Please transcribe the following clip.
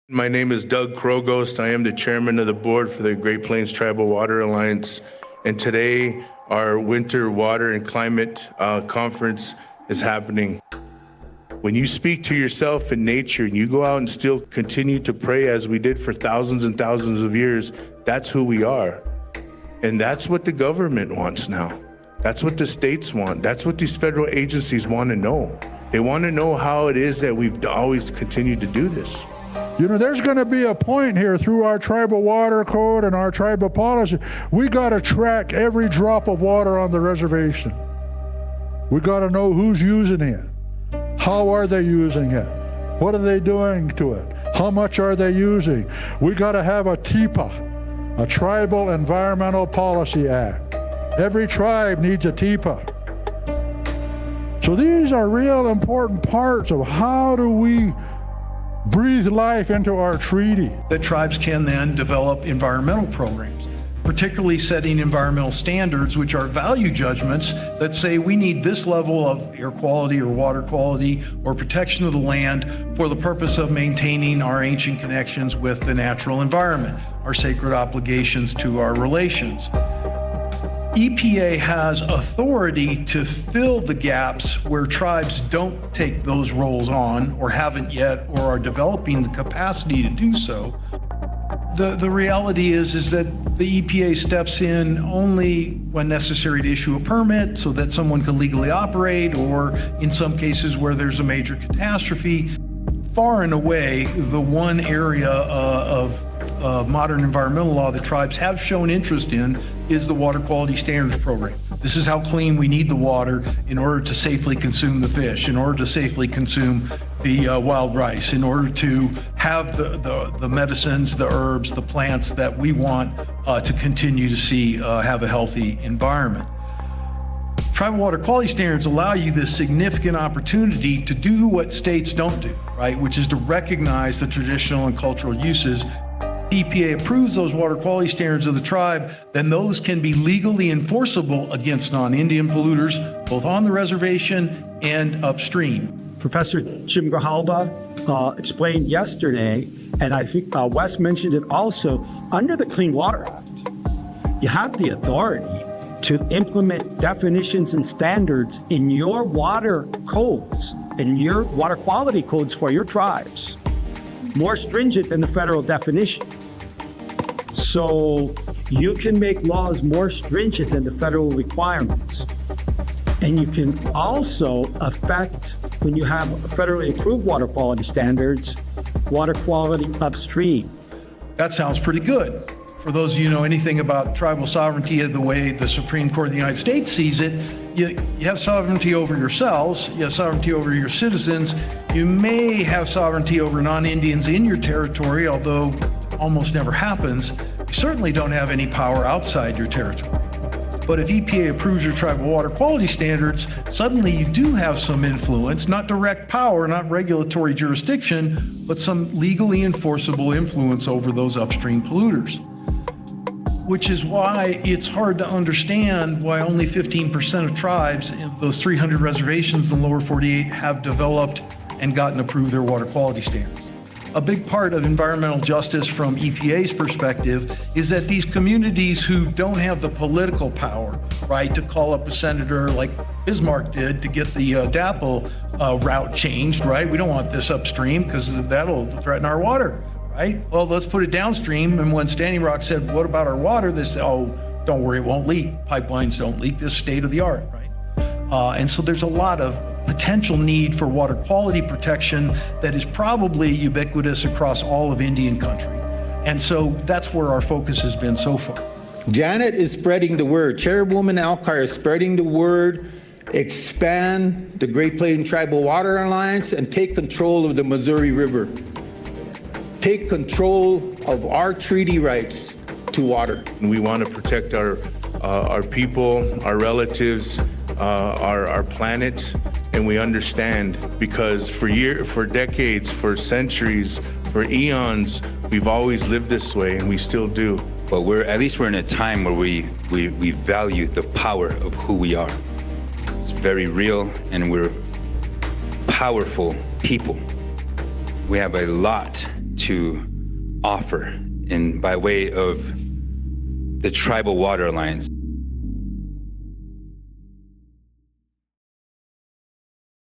My name is Doug Krogost. I am the chairman of the board for the Great Plains Tribal Water Alliance. And today, our Winter Water and Climate Conference is happening. When you speak to yourself in nature and you go out and still continue to pray as we did for thousands and thousands of years, that's who we are. And that's what the government wants now. That's what the states want. That's what these federal agencies want to know. They want to know how it is that we've always continued to do this. You know, there's going to be a point here through our tribal water code and our tribal policy. We got to track every drop of water on the reservation. We got to know who's using it. How are they using it? What are they doing to it? How much are they using? We got to have a TIPA, a Tribal Environmental Policy Act. Every tribe needs a TIPA. So these are real important parts of how do we breathe life into our treaty. That tribes can then develop environmental programs, particularly setting environmental standards, which are value judgments that say we need this level of air quality or water quality or protection of the land for the purpose of maintaining our ancient connections with the natural environment, our sacred obligations to our relations. EPA has authority to fill the gaps where tribes don't take those roles on or haven't yet or are developing the capacity to do so. The reality is that the EPA steps in only when necessary to issue a permit so that someone can legally operate, or in some cases where there's a major catastrophe. Far and away, the one area of modern environmental law that tribes have shown interest in is the Water Quality Standards Program. This is how clean we need the water in order to safely consume the fish, in order to safely consume the wild rice, in order to have the medicines, the herbs, the plants that we want to continue to see have a healthy environment. Tribal water quality standards allow you this significant opportunity to do what states don't do, right? Which is to recognize the traditional and cultural uses. EPA approves those water quality standards of the tribe, then those can be legally enforceable against non-Indian polluters, both on the reservation and upstream. Professor Jim Grijalba explained yesterday, and I think Wes mentioned it also, under the Clean Water Act, you have the authority to implement definitions and standards in your water codes, in your water quality codes for your tribes, more stringent than the federal definition. So you can make laws more stringent than the federal requirements. And you can also affect, when you have federally approved water quality standards, water quality upstream. That sounds pretty good. For those of you who know anything about tribal sovereignty, the way the Supreme Court of the United States sees it, you have sovereignty over yourselves, you have sovereignty over your citizens, you may have sovereignty over non-Indians in your territory, although almost never happens. You certainly don't have any power outside your territory. But if EPA approves your tribal water quality standards, suddenly you do have some influence, not direct power, not regulatory jurisdiction, but some legally enforceable influence over those upstream polluters. Which is why it's hard to understand why only 15% of tribes in those 300 reservations in the lower 48 have developed and gotten approved their water quality standards. A big part of environmental justice from EPA's perspective is that these communities who don't have the political power, right, to call up a senator like Bismarck did to get the DAPL route changed, right? We don't want this upstream because that'll threaten our water. Right? Well, let's put it downstream. And when Standing Rock said, what about our water? They said, oh, don't worry, it won't leak. Pipelines don't leak. This is state of the art, right? And so there's a lot of potential need for water quality protection that is probably ubiquitous across all of Indian country. And so that's where our focus has been so far. Janet is spreading the word. Chairwoman Alcar is spreading the word. Expand the Great Plains Tribal Water Alliance and take control of the Missouri River. Take control of our treaty rights to water. We want to protect our people, our relatives, our planet, and we understand because for decades, for centuries, for eons, we've always lived this way, and we still do. But we're in a time where we value the power of who we are. It's very real, and we're powerful people. We have a lot to offer in by way of the Tribal Water Alliance.